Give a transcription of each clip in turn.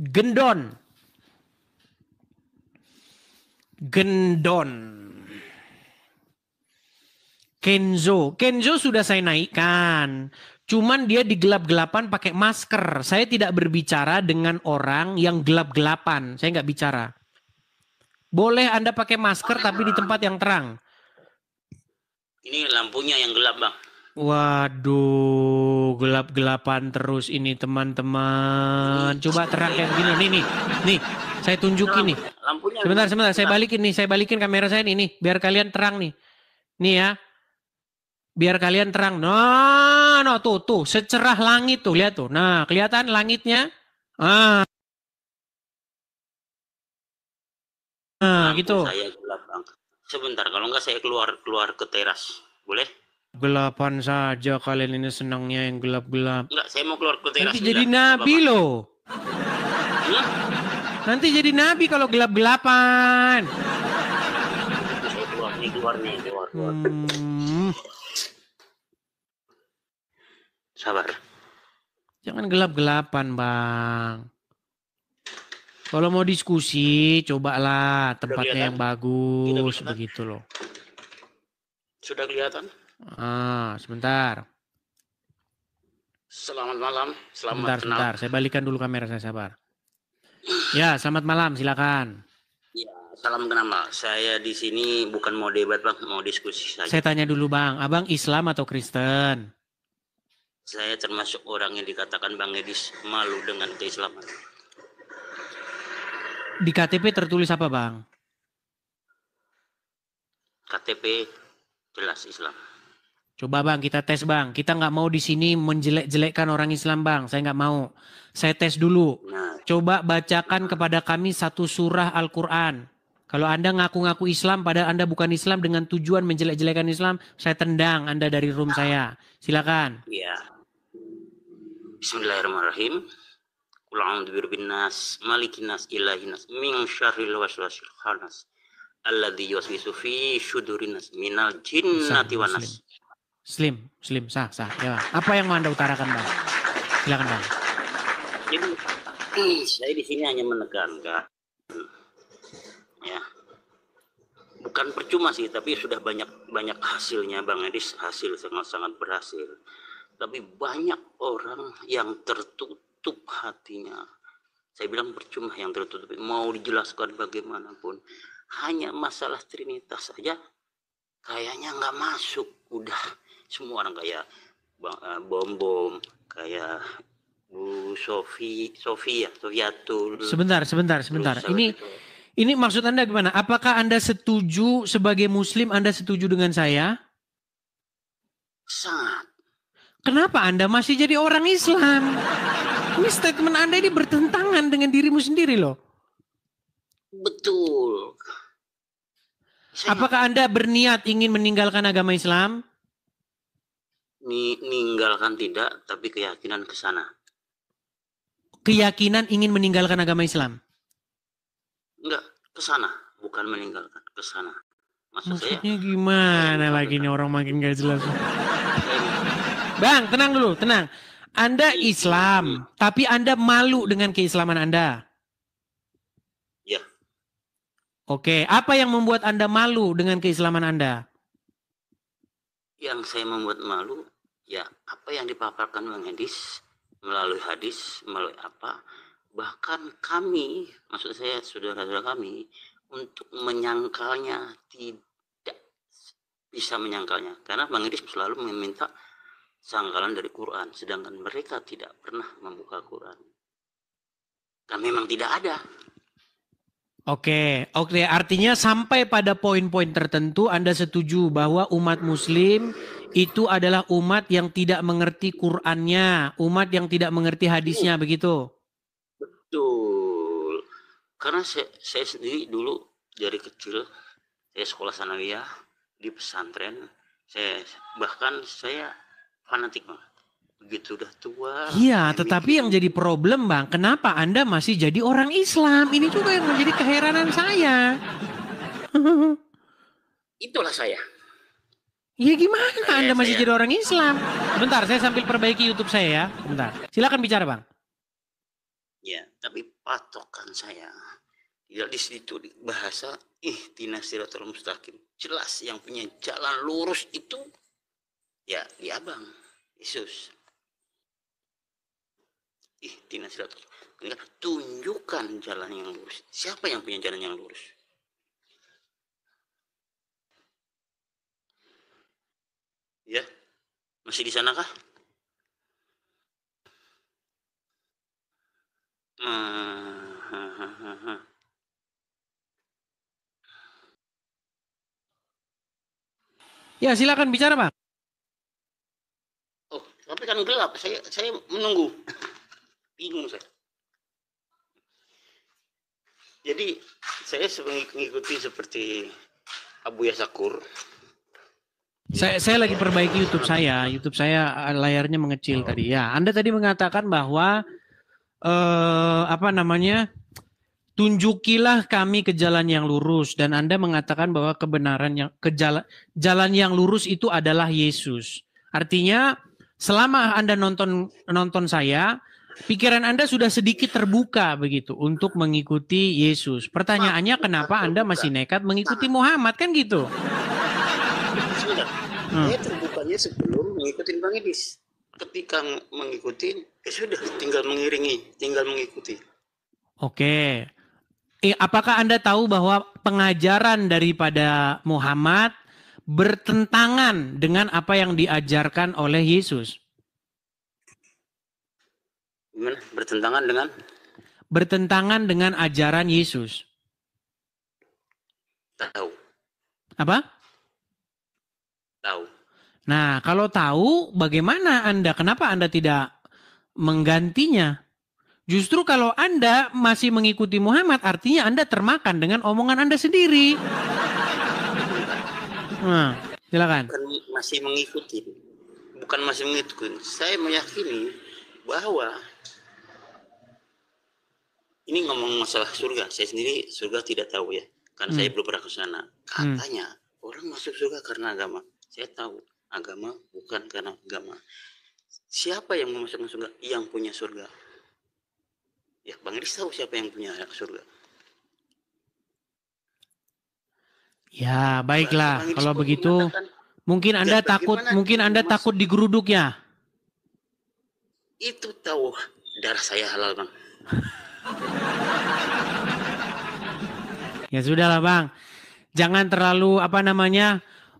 Gendon. Gendon. Kenzo. Kenzo sudah saya naikkan. Cuman dia di gelap-gelapan pakai masker. Saya tidak berbicara dengan orang yang gelap-gelapan. Saya nggak bicara. Boleh Anda pakai masker tapi di tempat yang terang. Ini lampunya yang gelap, Bang. Waduh, gelap-gelapan terus ini teman-teman. Coba terang kayak begini. Nih, saya tunjukin nih. Sebentar, saya balikin kamera saya nih, biar kalian terang nih. Nih ya. Biar kalian terang. No, tuh, secerah langit tuh, lihat tuh. Nah, kelihatan langitnya? Nah, gitu. Saya gelap, Bang. Sebentar, kalau enggak saya keluar ke teras. Boleh? Gelapan saja kalian ini senangnya yang gelap-gelap. Enggak, saya mau keluar ke teras. Nanti jadi nabi loh. Nanti jadi nabi kalau gelap-gelapan. Saya keluar nih. Sabar. Jangan gelap-gelapan, Bang. Kalau mau diskusi, cobalah tempatnya yang bagus, begitu loh. Sudah kelihatan? Sebentar. Selamat malam. Sebentar. Saya balikan dulu kamera saya, sabar. Ya, selamat malam, silakan. Ya, salam kenal. Saya di sini bukan mau debat, Bang, mau diskusi saja. Saya tanya dulu, Bang, Abang Islam atau Kristen? Saya termasuk orang yang dikatakan Bang Edis malu dengan keislaman. Di KTP tertulis apa, Bang? KTP jelas Islam. Coba, Bang, kita tes, Bang. Kita nggak mau di sini menjelek-jelekkan orang Islam, Bang. Saya nggak mau. Saya tes dulu. Coba bacakan kepada kami satu surah Al-Quran. Kalau Anda ngaku-ngaku Islam, padahal Anda bukan Islam dengan tujuan menjelek-jelekan Islam, saya tendang Anda dari room saya. Silakan. Ya. Bismillahirrahmanirrahim. Qul a'udzu birabbin nas, malikin nas, ilahin nas, min syarril waswasil khannas. Alladzi yuwaswisu fi syudurin nas minal jinnati wan nas. Slim, sah. Ya. Apa yang mau Anda utarakan, Bang? Silakan, Bang. Jadi, saya di sini hanya menekankan, ya, bukan percuma sih, tapi sudah banyak hasilnya, Bang Edis, hasil sangat berhasil. Tapi banyak orang yang tertutup hatinya. Saya bilang percuma yang tertutup, mau dijelaskan bagaimanapun, hanya masalah Trinitas saja kayaknya nggak masuk. Udah semua orang kayak Bom, kayak Bu Sofiatul. Sebentar. Ini maksud Anda gimana? Apakah Anda setuju sebagai Muslim, Anda setuju dengan saya? Sangat. Kenapa Anda masih jadi orang Islam? Ini statement Anda ini bertentangan dengan dirimu sendiri loh. Betul. Apakah Anda berniat ingin meninggalkan agama Islam? Meninggalkan tidak, tapi keyakinan ke sana. Keyakinan ingin meninggalkan agama Islam? Enggak, ke sana, bukan meninggalkan, ke sana. Maksudnya gimana lagi nih, orang makin gak jelas. Bang, tenang dulu, tenang. Anda Islam, tapi Anda malu dengan keislaman Anda. Ya. Oke, apa yang membuat Anda malu dengan keislaman Anda? Yang saya membuat malu, ya apa yang dipaparkan Bang Edis, melalui hadis, melalui apa, bahkan kami, maksud saya saudara-saudara kami, untuk menyangkalnya tidak bisa menyangkalnya. Karena Bang Edis selalu meminta sangkalan dari Quran, sedangkan mereka tidak pernah membuka Quran. Dan memang tidak ada. Oke, artinya sampai pada poin-poin tertentu Anda setuju bahwa umat Muslim itu adalah umat yang tidak mengerti Qurannya, umat yang tidak mengerti hadisnya, begitu? Betul. Karena saya sendiri dulu dari kecil, saya sekolah sanawiyah di pesantren, saya fanatik banget. Begitu udah tua. Iya, tetapi yang jadi problem, Bang, kenapa Anda masih jadi orang Islam? Ini juga yang menjadi keheranan saya. Itulah saya. Ya gimana Anda masih jadi orang Islam? Bentar, saya sambil perbaiki YouTube saya ya. Bentar. Silakan bicara, Bang. Ya, tapi patokan saya. Tidak di situ bahasa ihdinas siratal mustaqim. Jelas yang punya jalan lurus itu ya di Abang Yesus. Ihdinas siratal mustaqim. Tunjukkan jalan yang lurus. Siapa yang punya jalan yang lurus? Ya, masih di sana kah? Ya, silakan bicara, Bang. Oh, tapi kan gelap. Saya menunggu. Bingung saya. Jadi saya mengikuti seperti Abu Yasakur. Saya lagi perbaiki YouTube saya. YouTube saya layarnya mengecil tadi. Ya, Anda tadi mengatakan bahwa tunjukilah kami ke jalan yang lurus, dan Anda mengatakan bahwa kebenaran yang jalan yang lurus itu adalah Yesus. Artinya selama Anda nonton saya, pikiran Anda sudah sedikit terbuka begitu untuk mengikuti Yesus. Pertanyaannya, kenapa Anda masih nekat mengikuti Muhammad, kan gitu? Saya terbukanya sebelum mengikuti Bang Edis. Ketika mengikuti, sudah tinggal mengiringi, tinggal mengikuti. Oke. Apakah Anda tahu bahwa pengajaran daripada Muhammad bertentangan dengan apa yang diajarkan oleh Yesus? Gimana? Bertentangan dengan? Bertentangan dengan ajaran Yesus. Tahu. Apa? Tahu. Nah, kalau tahu, bagaimana Anda? Kenapa Anda tidak menggantinya? Justru kalau Anda masih mengikuti Muhammad, artinya Anda termakan dengan omongan Anda sendiri. Nah, silakan. Bukan masih mengikuti. Bukan masih mengikuti. Saya meyakini bahwa ini ngomong masalah surga. Saya sendiri surga tidak tahu ya. Karena saya belum pernah ke sana. Katanya orang masuk surga karena agama. Saya tahu agama bukan karena agama. Siapa yang mau masuk surga? Yang punya surga. Ya, Bang Riz tahu siapa yang punya surga. Ya, baiklah. Kalau begitu, mungkin Anda takut digeruduk ya. Itu tahu darah saya halal, Bang. Ya sudahlah, Bang. Jangan terlalu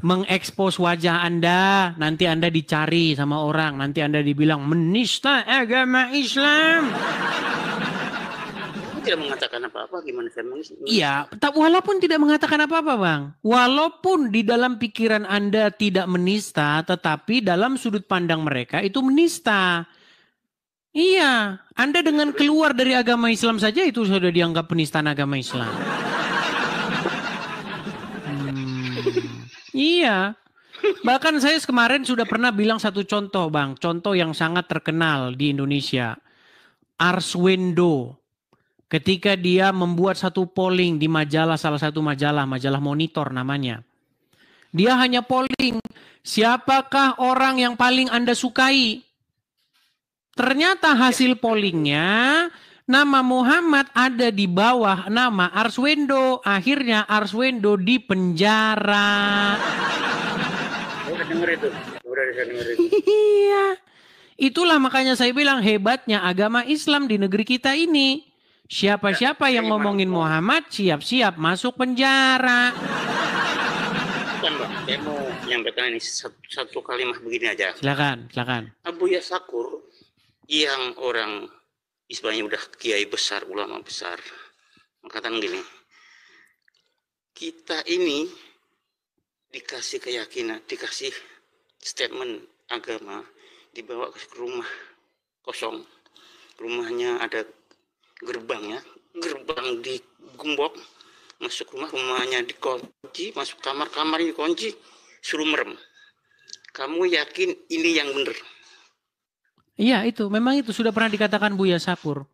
mengekspos wajah Anda, nanti Anda dicari sama orang, nanti Anda dibilang menista agama Islam. Aku tidak mengatakan apa-apa, gimana saya menista? Iya, walaupun tidak mengatakan apa-apa, Bang. Walaupun di dalam pikiran Anda tidak menista, tetapi dalam sudut pandang mereka itu menista. Iya, Anda dengan keluar dari agama Islam saja itu sudah dianggap penistaan agama Islam. Iya, bahkan saya kemarin sudah pernah bilang satu contoh, Bang. Contoh yang sangat terkenal di Indonesia. Arswendo. Ketika dia membuat satu polling di salah satu majalah Monitor namanya. Dia hanya polling, siapakah orang yang paling Anda sukai? Ternyata hasil pollingnya, nama Muhammad ada di bawah nama Arswendo. Akhirnya Arswendo dipenjara. Saya dengar itu. Iya. Itulah makanya saya bilang hebatnya agama Islam di negeri kita ini. Siapa-siapa yang ngomongin Muhammad siap-siap masuk penjara. Bukan, Bang. Saya mau menyampaikan ini satu kalimat begini aja. Silakan. Abu Yasakur yang orang istilahnya udah kiai besar, ulama besar, mengatakan gini, kita ini dikasih keyakinan, dikasih statement agama, dibawa ke rumah kosong, rumahnya ada gerbangnya, gerbang digembok, masuk rumahnya dikunci, masuk kamarnya dikunci, suruh merem. Kamu yakin ini yang benar? Iya, memang itu sudah pernah dikatakan Buya Sakur.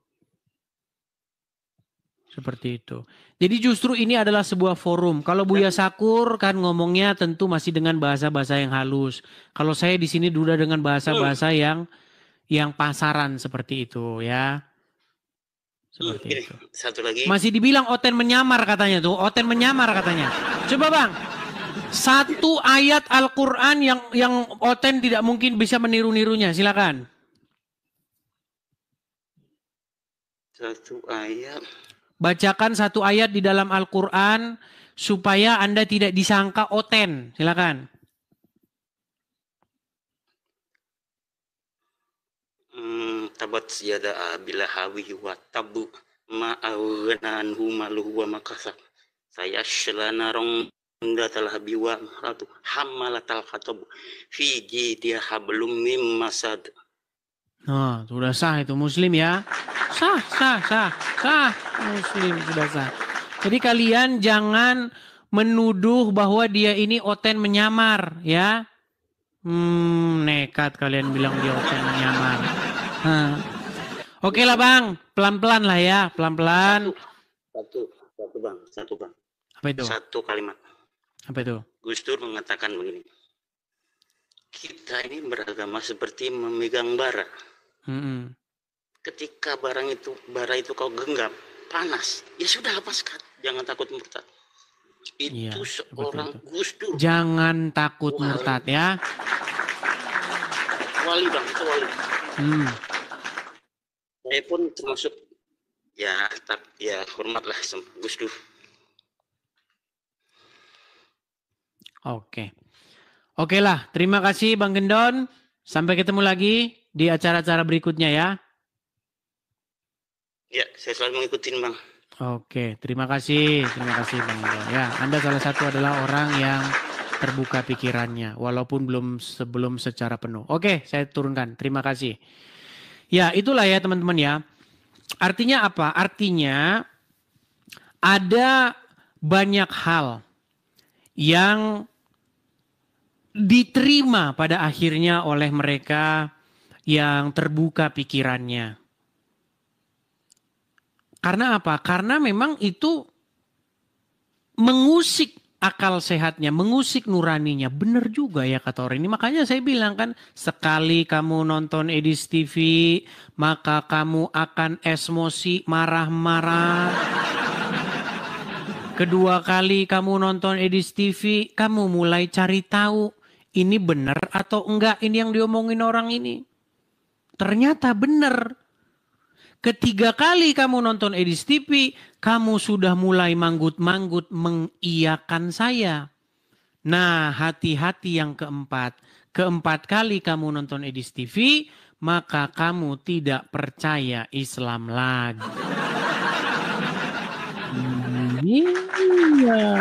Seperti itu. Jadi justru ini adalah sebuah forum. Kalau Buya Sakur kan ngomongnya tentu masih dengan bahasa-bahasa yang halus. Kalau saya di sini sudah dengan bahasa-bahasa yang pasaran seperti itu ya. Seperti itu. Satu lagi. Masih dibilang Oten menyamar katanya tuh. Oten menyamar katanya. Coba Bang. Satu ayat Al-Quran yang Oten tidak mungkin bisa meniru-nirunya. Silakan. Satu ayat. Bacakan satu ayat di dalam Al-Quran supaya Anda tidak disangka Oten. Silakan. Tabat siyada bila hawi wa tabu ma'awanan humaluhu wa makasab. Saya selana rong datal habiwa ratu hamalatal khatabu fi jidiya hablum mim masad. Nah, sudah sah itu Muslim ya. Sah. Muslim sudah sah. Jadi kalian jangan menuduh bahwa dia ini Oten menyamar ya. Nekat kalian bilang dia Oten menyamar. Oke lah Bang, pelan-pelan lah ya, pelan-pelan. Satu bang. Apa itu? Satu kalimat. Apa itu? Gus Dur mengatakan begini. Kita ini beragama seperti memegang bara. Ketika bara itu kau genggam, panas, ya sudah lepaskan. Jangan takut murtad. Itu seorang Gus Dur. Jangan takut murtad ya. Wali bang, itu wali. Saya pun termasuk ya hormatlah sama Gus Dur. Oke lah, terima kasih Bang Gendon. Sampai ketemu lagi di acara-acara berikutnya ya. Ya, saya selalu mengikutin Bang. Oke, terima kasih Bang Gendon. Ya, Anda salah satu adalah orang yang terbuka pikirannya, walaupun belum secara penuh. Oke, saya turunkan. Terima kasih. Ya, itulah ya teman-teman ya. Artinya apa? Artinya ada banyak hal yang diterima pada akhirnya oleh mereka yang terbuka pikirannya. Karena apa? Karena memang itu mengusik akal sehatnya, mengusik nuraninya. Benar juga ya kata orang ini. Makanya saya bilang kan, sekali kamu nonton Edis TV, maka kamu akan emosi, marah-marah. Kedua kali kamu nonton Edis TV, kamu mulai cari tahu, ini benar atau enggak ini yang diomongin orang ini. Ternyata benar. Ketiga kali kamu nonton Edis TV, kamu sudah mulai manggut-manggut mengiyakan saya. Nah, hati-hati yang keempat. Keempat kali kamu nonton Edis TV, maka kamu tidak percaya Islam lagi. Iya.